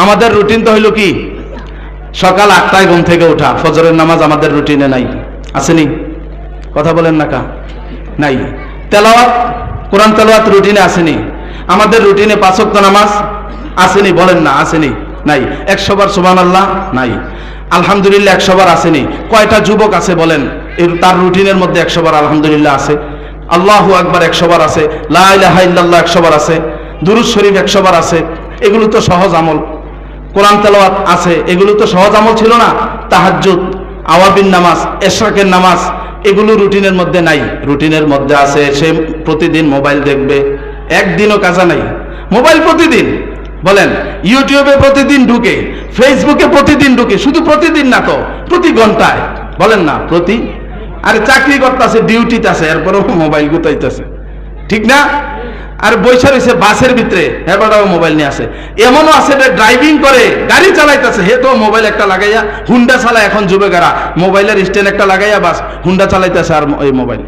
আমাদের রুটিন তো হইল কি সকাল 8টায় ঘুম থেকে ওঠা, ফজরের নামাজ আমাদের রুটিনে নাই, আসেনি? কথা বলেন না কা? নাই। তেলাওয়াত, কোরআন তেলাওয়াত রুটিনে আসেনি? আমাদের রুটিনে 5 ওয়াক্ত নামাজ আসেনি? বলেন না, আসেনি? নাই। 100 বার সুবহানাল্লাহ নাই। আলহামদুলিল্লাহ 100 বার আসেনি। কয়টা যুবক আছে বলেন তার রুটিনের মধ্যে 100 বার আলহামদুলিল্লাহ আছে? আল্লাহু আকবার 100 বার আছে, লা ইলাহা ইল্লাল্লাহ 100 বার আছে, দুরূদ শরীফ 100 বার আছে। এগুলো তো সহজ আমল। কোরআন তেলাওয়াত আছে, এগুলো তো সহজ আমল ছিল না? তাহাজ্জুদ, আওয়াবিন নামাজ, ইশরাকের নামাজ, এগুলো রুটিনের মধ্যে নাই। রুটিনের মধ্যে আছে সে প্রতিদিন মোবাইল দেখবে, একদিনও কাজা নাই। মোবাইল প্রতিদিন, বলেন ইউটিউবে প্রতিদিন ঢুকে, ফেসবুকে প্রতিদিন ঢুকে, শুধু প্রতিদিন না তো প্রতি ঘন্টায়, বলেন না প্রতি। আরে চাকরি করতেছে, ডিউটিতে আছে, এরপরেও মোবাইল গুতাইতেছে, ঠিক না? আর বৈশা রয়েছে বাসের ভিতরে, এবারও মোবাইল নিয়ে আসে। এমনও আছে যে ড্রাইভিং করে, গাড়ি চালাইতেছে, হে তো মোবাইল একটা লাগাইয়া, হুন্ডা চালায় এখন যুবকেরা, মোবাইলের স্ট্যান্ড একটা লাগাইয়া বাস হুন্ডা চালাইতেছে আর এই মোবাইল।